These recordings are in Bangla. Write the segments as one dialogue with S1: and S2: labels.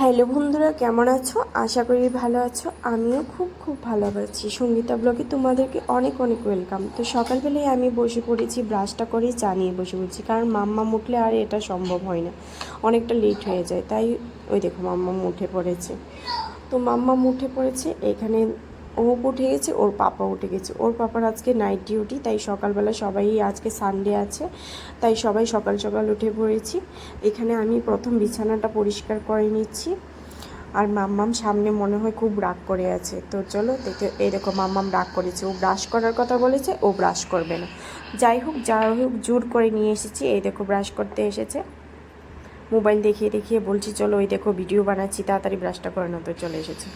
S1: হ্যালো বন্ধুরা, কেমন আছো? আশা করি ভালো আছো। আমিও খুব ভালো আছি। সঙ্গীতা ব্লগে তোমাদেরকে অনেক অনেক ওয়েলকাম। তো সকালবেলায় আমি বসে পড়েছি, ব্রাশটা করেই চা নিয়ে বসে পড়েছি, কারণ মাম্মাম উঠলে আর এটা সম্ভব হয় না, অনেকটা লেট হয়ে যায়। তাই ওই দেখো মাম্মাম উঠে পড়েছে। তো মাম্মাম উঠে পড়েছে, এখানে ও উঠে গেছে, ওর পাপা উঠে গেছে। ওর পাপার আজকে নাইট ডিউটি, তাই সকালবেলা সবাই, আজকে সানডে আছে, তাই সবাই সকাল সকাল উঠে পড়েছি। এখানে আমি প্রথম বিছানাটা পরিষ্কার করে নিচ্ছি। আর মাম্মাম সামনে মনে হয় খুব রাগ করে আছে। তো চলো দেখে, এই দেখো মাম্মাম রাগ করেছে, ও ব্রাশ করার কথা বলেছে, ও ব্রাশ করবে না। যাই হোক জোর করে নিয়ে এসেছি। এই দেখো ব্রাশ করতে এসেছে, মোবাইল দেখিয়ে দেখিয়ে বলছি চলো, ওই দেখো ভিডিও বানাচ্ছি, তাড়াতাড়ি ব্রাশটা করে না। তো চলে এসেছে।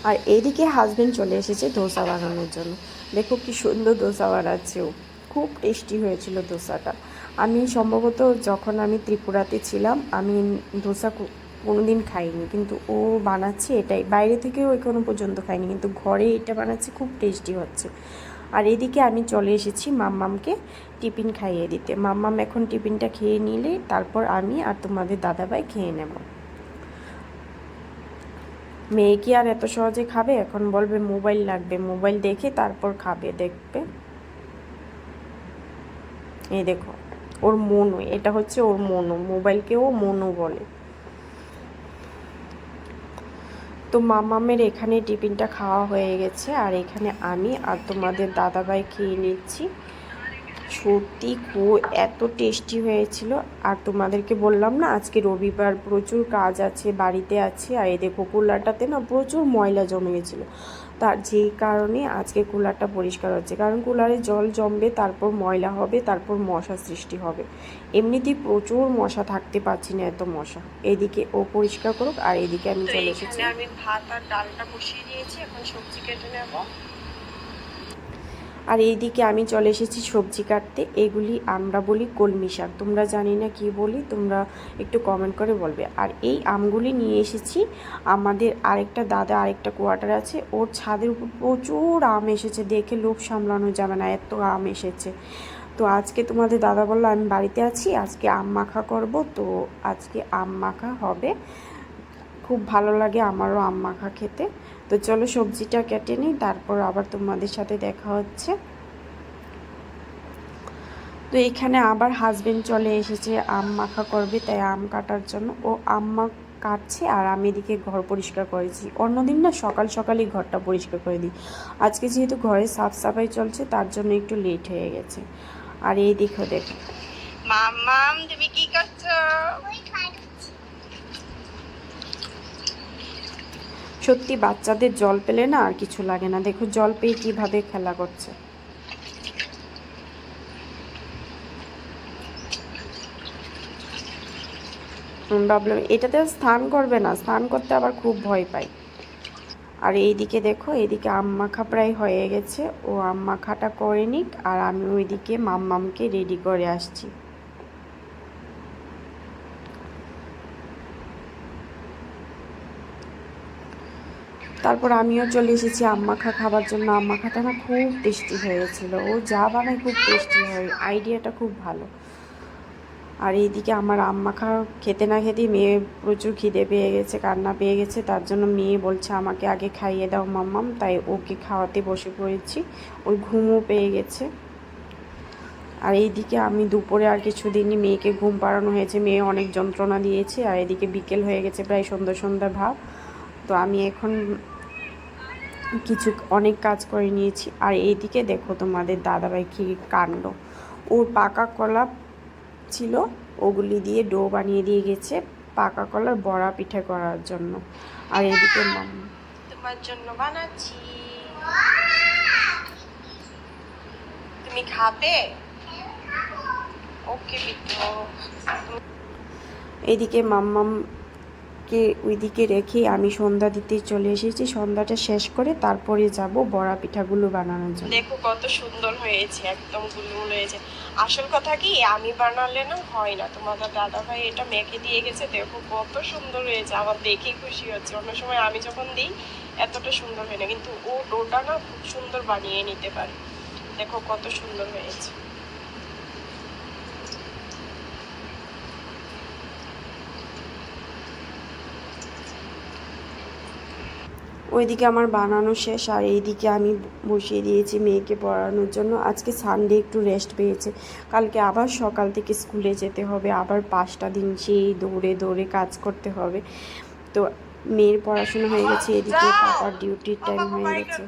S1: আর এইদিকে হাজব্যান্ড চলে এসেছে ধোসা বানানোর জন্য। দেখো কি সুন্দর ধোসা বানাচ্ছে ও, খুব টেস্টি হয়েছিল ধোসাটা। আমি সম্ভবত যখন আমি ত্রিপুরাতে ছিলাম, আমি ধোসা কোনো দিন খাইনি, কিন্তু ও বানাচ্ছে এটাই, বাইরে থেকেও এখনও পর্যন্ত খাইনি, কিন্তু ঘরে এটা বানাচ্ছে, খুব টেস্টি হচ্ছে। আর এদিকে আমি চলে এসেছি মাম্মামকে টিফিন খাইয়ে দিতে। মাম্মাম এখন টিফিনটা খেয়ে নিলে তারপর আমি আর তোমাদের দাদাভাই খেয়ে নেব। মেয়ে কি আর এত সহজে খাবে? এখন বলবে মোবাইল লাগবে, মোবাইল দেখে তারপর খাবে, দেখবে। এই দেখো ওর মনু, এটা হচ্ছে ওর মনু, মোবাইলকেও মনু বলে। তো মামামের এখানে টিফিনটা খাওয়া হয়ে গেছে, আর এখানে আমি আর তোমাদের দাদাভাই খেয়ে নিচ্ছি। সত্যি খুব এত টেস্টি হয়েছিল। আর তোমাদেরকে বললাম না আজকে রবিবার, প্রচুর কাজ আছে, বাড়িতে আছে। আর এই দেখো কুলারটাতে না প্রচুর ময়লা জমে গেছিলো, তার যেই কারণে আজকে কুলারটা পরিষ্কার হচ্ছে, কারণ কুলারে জল জমবে, তারপর ময়লা হবে, তারপর মশা সৃষ্টি হবে। এমনিতেই প্রচুর মশা, থাকতে পারছি না এত মশা। এদিকে ও পরিষ্কার করুক, আর এদিকে আমি চলে এসেছি। আমি ভাত আর ডালটা বসিয়ে দিয়েছি, এখন সবজি কেটে নেব। আর এইদিকে আমি চলে এসেছি সবজি কাটতে। এগুলি আমরা বলি কলমি শাক, তোমরা জানি না কি বলি, তোমরা একটু কমেন্ট করে বলবে। আর এই আমগুলি নিয়ে এসেছি, আমাদের আরেকটা দাদা আরেকটা কোয়ার্টার আছে, ওর ছাদের উপর প্রচুর আম এসেছে, দেখে লোভ সামলানো যাবে না, এত আম এসেছে। তো আজকে তোমাদের দাদা বললো আমি বাড়িতে আছি, আজকে আম মাখা করব, তো আজকে আম মাখা হবে। খুব ভালো লাগে আমারও আম মাখা খেতে। তো চলো সবজিটা কেটে নিই, তারপর আবার তোমাদের সাথে দেখা হচ্ছে। তো এখানে আবার হাজবেন্ড চলে এসেছে, আম মাখা করবে, তাই আম কাটার জন্য ও আম কাটছে, আর আমি এদিকে ঘর পরিষ্কার করেছি। অন্যদিন না সকাল সকালই ঘরটা পরিষ্কার করে দিই, আজকে যেহেতু ঘরে সাফ সাফাই চলছে তার জন্য একটু লেট হয়ে গেছে। আর এই দেখো মাম্মাম তুমি কি করছো? সত্যি বাচ্চাদের জল পেলে না আর কিছু লাগে না, দেখো জল পেয়ে কিভাবে খেলা করছে। ভাবলাম এটাতে স্নান করবে না, স্নান করতে আবার খুব ভয় পাই। আর এইদিকে দেখো, এইদিকে আম মাখা প্রায় হয়ে গেছে, ও আম মাখাটা করে নিক, আর আমি ওইদিকে মাম্মামকে রেডি করে আসছি। তারপর আমিও চলে এসেছি আম মাখা খাবার জন্য। আম মাখাটা না খুব টেস্টি হয়েছিল, ও যা বানায় খুব টেস্টি হয়, আইডিয়াটা খুব ভালো। আর এইদিকে আমার আম মাখা খেতে না খেতেই মেয়ে প্রচুর খিদে পেয়ে গেছে, কান্না পেয়ে গেছে, তার জন্য মেয়ে বলছে আমাকে আগে খাইয়ে দাও মাম্মাম, তাই ওকে খাওয়াতে বসে পড়েছি। ওর ঘুমও পেয়ে গেছে। আর এইদিকে আমি দুপুরে আর কিছুদিনই মেয়েকে ঘুম পাড়ানো হয়েছে, মেয়ে অনেক যন্ত্রণা দিয়েছে। আর এদিকে বিকেল হয়ে গেছে, প্রায় সন্ধ্যা সন্ধ্যা ভাব। তো আমি এখন অনেক কাজ করে নিয়েছি। আর এইদিকে দেখো তোমাদের দাদাভাই কী কাণ্ড, ওর পাকা কলা ছিল, ওগুলি দিয়ে ডো বানিয়ে দিয়ে গেছে পাকা কলার বড়া পিঠা করার জন্য। আর এদিকে তোমার জন্য বানাচ্ছি, তুমি খাবে? ওকে বিট্টু। এদিকে মাম্মামকে ওইদিকে রেখে আমি সন্ধ্যা দিতে চলে এসেছি। সন্ধ্যাটা শেষ করে তারপরে যাব বড়া পিঠাগুলো বানানোর জন্য। দেখো কত সুন্দর হয়েছে, একদম গুলগুলো হয়েছে। আসল কথা কি, আমি বানালে না হয় না, তোমাদের দাদা ভাই এটা মেখে দিয়ে গেছে, দেখো কত সুন্দর হয়েছে, আমার দেখে খুশি হচ্ছে। অন্য সময় আমি যখন দিই এতটা সুন্দর হয় না, কিন্তু ও ডোটা না খুব সুন্দর বানিয়ে নিতে পারে। দেখো কত সুন্দর হয়েছে। ওইদিকে আমার বানানো শেষ, আর এইদিকে আমি বসিয়ে দিয়েছি মেয়েকে পড়ানোর জন্য। আজকে সানডে একটু রেস্ট পেয়েছে, কালকে আবার সকাল থেকে স্কুলে যেতে হবে, আবার 5টা দিন সেই দৌড়ে দৌড়ে কাজ করতে হবে। তো মেয়ের পড়াশোনা হয়ে গেছে, এদিকে পাপার ডিউটির টাইম হয়ে গেছে।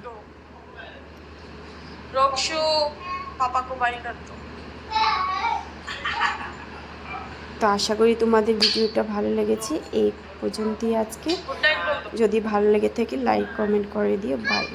S1: তো আশা করি তোমাদের ভিডিওটা ভালো লেগেছে। এই পর্যন্তই আজকে। যদি ভালো লেগে থাকে লাইক কমেন্ট করে দিও। বাই।